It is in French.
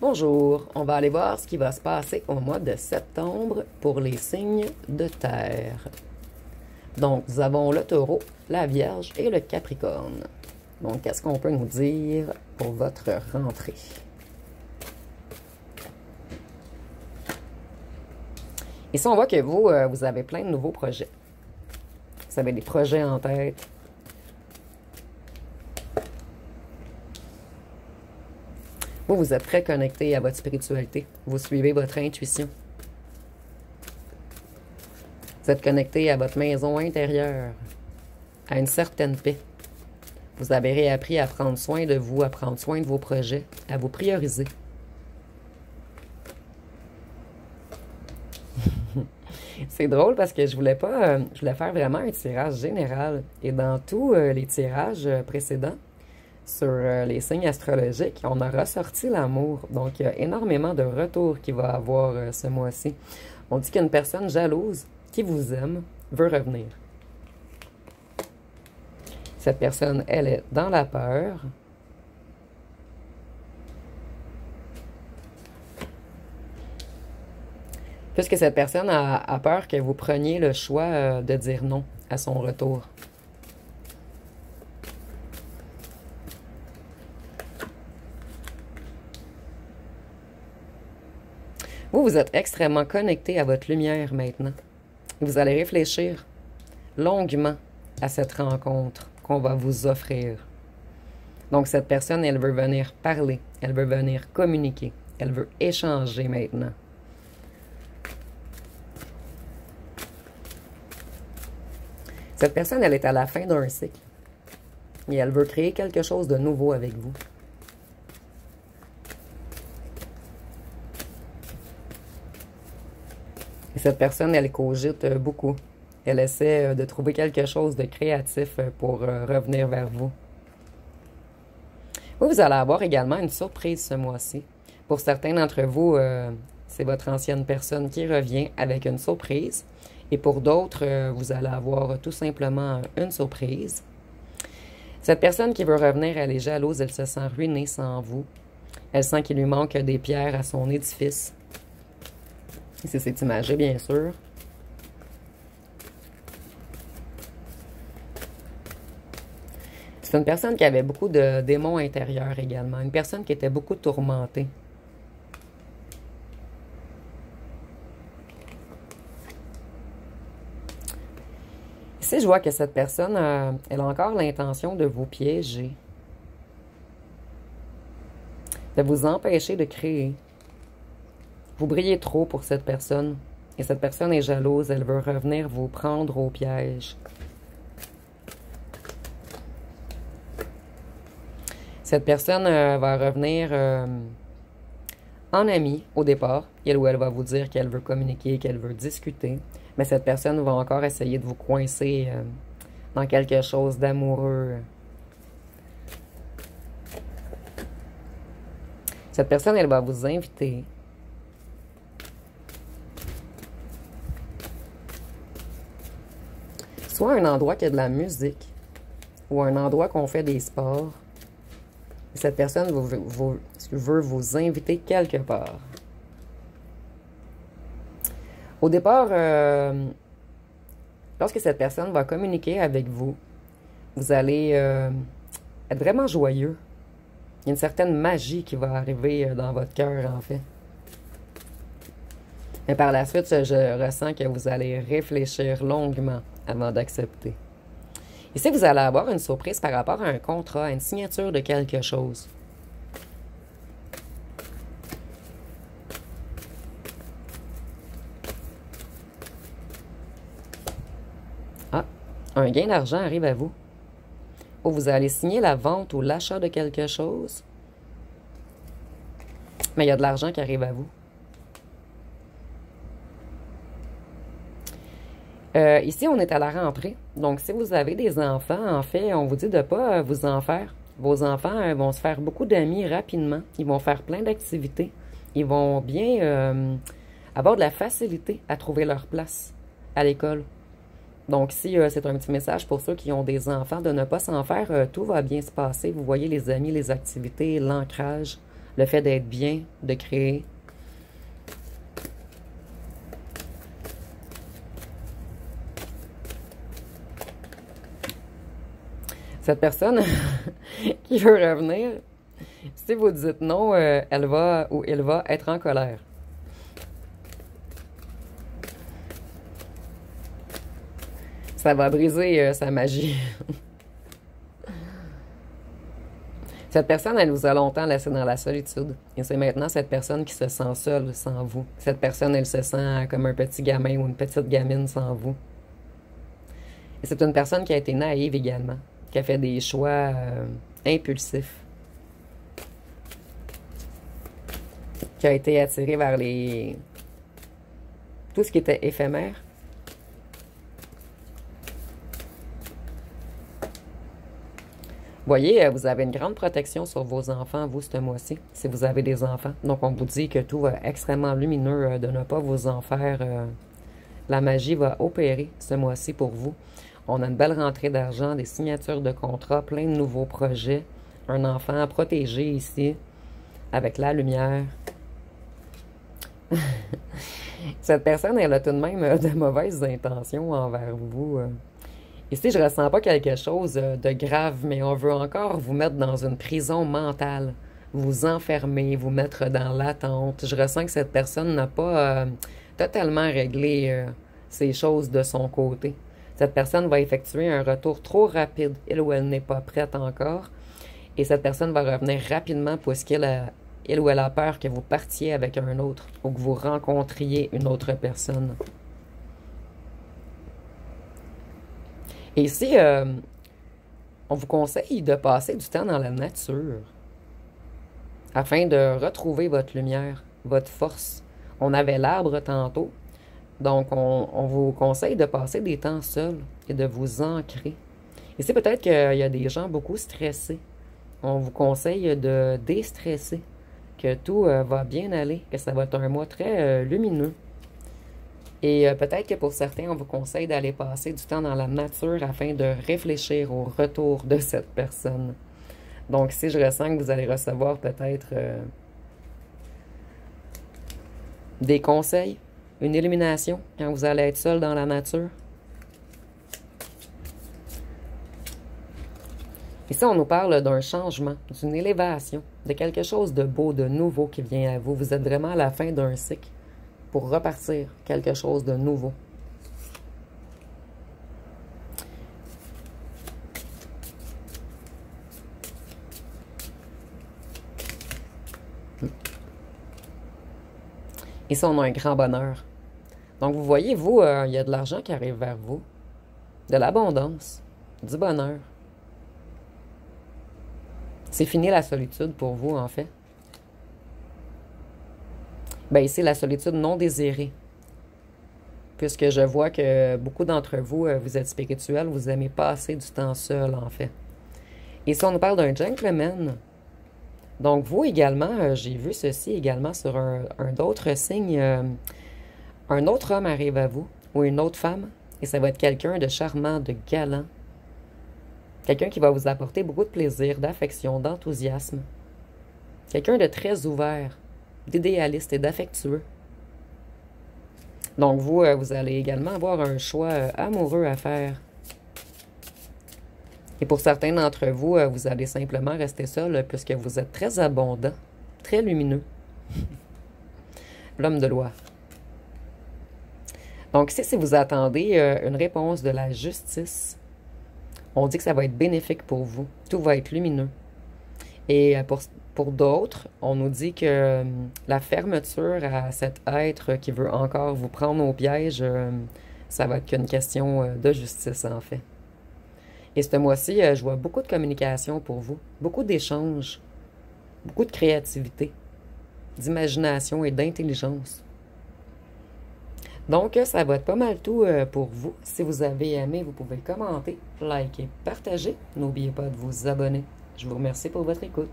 Bonjour, on va aller voir ce qui va se passer au mois de septembre pour les signes de terre. Donc, nous avons le Taureau, la Vierge et le Capricorne. Donc, qu'est-ce qu'on peut nous dire pour votre rentrée? Ici, on voit que vous, vous avez plein de nouveaux projets. Vous avez des projets en tête. Vous êtes très connecté à votre spiritualité. Vous suivez votre intuition. Vous êtes connecté à votre maison intérieure, à une certaine paix. Vous avez réappris à prendre soin de vous, à prendre soin de vos projets, à vous prioriser. C'est drôle parce que je voulais faire vraiment un tirage général. Et dans tous les tirages précédents, sur les signes astrologiques, on a ressorti l'amour. Donc, il y a énormément de retours qu'il va avoir ce mois-ci. On dit qu'une personne jalouse qui vous aime veut revenir. Cette personne, elle est dans la peur. Puisque cette personne a peur que vous preniez le choix de dire non à son retour. Vous êtes extrêmement connecté à votre lumière maintenant. Vous allez réfléchir longuement à cette rencontre qu'on va vous offrir. Donc, cette personne, elle veut venir parler, elle veut venir communiquer, elle veut échanger maintenant. Cette personne, elle est à la fin d'un cycle et elle veut créer quelque chose de nouveau avec vous. Et cette personne, elle cogite beaucoup. Elle essaie de trouver quelque chose de créatif pour revenir vers vous. Vous allez avoir également une surprise ce mois-ci. Pour certains d'entre vous, c'est votre ancienne personne qui revient avec une surprise. Et pour d'autres, vous allez avoir tout simplement une surprise. Cette personne qui veut revenir, elle est jalouse, elle se sent ruinée sans vous. Elle sent qu'il lui manque des pierres à son édifice. C'est imagé, bien sûr. C'est une personne qui avait beaucoup de démons intérieurs également. Une personne qui était beaucoup tourmentée. Ici, je vois que cette personne, elle a encore l'intention de vous piéger. De vous empêcher de créer. Vous brillez trop pour cette personne. Et cette personne est jalouse. Elle veut revenir vous prendre au piège. Cette personne va revenir en amie au départ. Elle ou elle va vous dire qu'elle veut communiquer, qu'elle veut discuter. Mais cette personne va encore essayer de vous coincer dans quelque chose d'amoureux. Cette personne, elle va vous inviter soit un endroit qui a de la musique ou un endroit qu'on fait des sports. Cette personne veut vous inviter quelque part. Au départ, lorsque cette personne va communiquer avec vous, vous allez être vraiment joyeux. Il y a une certaine magie qui va arriver dans votre cœur, en fait. Mais par la suite, je ressens que vous allez réfléchir longuement avant d'accepter. Ici, vous allez avoir une surprise par rapport à un contrat, à une signature de quelque chose. Ah, un gain d'argent arrive à vous. Ou vous allez signer la vente ou l'achat de quelque chose. Mais il y a de l'argent qui arrive à vous. Ici, on est à la rentrée. Donc, si vous avez des enfants, en fait, on vous dit de ne pas vous en faire. Vos enfants vont se faire beaucoup d'amis rapidement. Ils vont faire plein d'activités. Ils vont bien avoir de la facilité à trouver leur place à l'école. Donc, si c'est un petit message pour ceux qui ont des enfants, de ne pas s'en faire, tout va bien se passer. Vous voyez les amis, les activités, l'ancrage, le fait d'être bien, de créer. Cette personne qui veut revenir, si vous dites non, elle va ou il va être en colère. Ça va briser sa magie. Cette personne, elle vous a longtemps laissé dans la solitude. Et c'est maintenant cette personne qui se sent seule sans vous. Cette personne, elle se sent comme un petit gamin ou une petite gamine sans vous. Et c'est une personne qui a été naïve également, qui a fait des choix impulsifs, qui a été attirée vers tout ce qui était éphémère. Voyez, vous avez une grande protection sur vos enfants, vous, ce mois-ci, si vous avez des enfants. Donc, on vous dit que tout va extrêmement lumineux, de ne pas vous en faire. La magie va opérer ce mois-ci pour vous. On a une belle rentrée d'argent, des signatures de contrats, plein de nouveaux projets. Un enfant protégé ici, avec la lumière. Cette personne, elle a tout de même de mauvaises intentions envers vous. Ici, je ne ressens pas quelque chose de grave, mais on veut encore vous mettre dans une prison mentale, vous enfermer, vous mettre dans l'attente. Je ressens que cette personne n'a pas totalement réglé ces choses de son côté. Cette personne va effectuer un retour trop rapide, il ou elle n'est pas prête encore, et cette personne va revenir rapidement puisqu'il ou elle a peur que vous partiez avec un autre ou que vous rencontriez une autre personne. Et ici, on vous conseille de passer du temps dans la nature afin de retrouver votre lumière, votre force. On avait l'arbre tantôt, donc on vous conseille de passer des temps seuls et de vous ancrer. Ici, peut-être qu'il y a des gens beaucoup stressés. On vous conseille de déstresser, que tout va bien aller, que ça va être un mois très lumineux. Et peut-être que pour certains, on vous conseille d'aller passer du temps dans la nature afin de réfléchir au retour de cette personne. Donc, si je ressens que vous allez recevoir peut-être des conseils, une illumination quand vous allez être seul dans la nature. Ici, on nous parle d'un changement, d'une élévation, de quelque chose de beau, de nouveau qui vient à vous. Vous êtes vraiment à la fin d'un cycle pour repartir quelque chose de nouveau. Ici, on a un grand bonheur. Donc, vous voyez, vous, il y a de l'argent qui arrive vers vous, de l'abondance, du bonheur. C'est fini la solitude pour vous, en fait. Bien, ici, la solitude non désirée. Puisque je vois que beaucoup d'entre vous, vous êtes spirituels, vous aimez passer du temps seul, en fait. Ici, on nous parle d'un gentleman. Donc, vous également, j'ai vu ceci également sur un autre signe. Un autre homme arrive à vous, ou une autre femme, et ça va être quelqu'un de charmant, de galant. Quelqu'un qui va vous apporter beaucoup de plaisir, d'affection, d'enthousiasme. Quelqu'un de très ouvert, d'idéaliste et d'affectueux. Donc, vous, vous allez également avoir un choix amoureux à faire. Et pour certains d'entre vous, vous allez simplement rester seul puisque vous êtes très abondant, très lumineux. L'homme de loi. Donc, ici, si vous attendez une réponse de la justice, on dit que ça va être bénéfique pour vous. Tout va être lumineux. Et pour d'autres, on nous dit que la fermeture à cet être qui veut encore vous prendre au piège, ça va être qu'une question de justice, en fait. Et ce mois-ci, je vois beaucoup de communication pour vous, beaucoup d'échanges, beaucoup de créativité, d'imagination et d'intelligence. Donc, ça va être pas mal tout pour vous. Si vous avez aimé, vous pouvez commenter, liker, partager. N'oubliez pas de vous abonner. Je vous remercie pour votre écoute.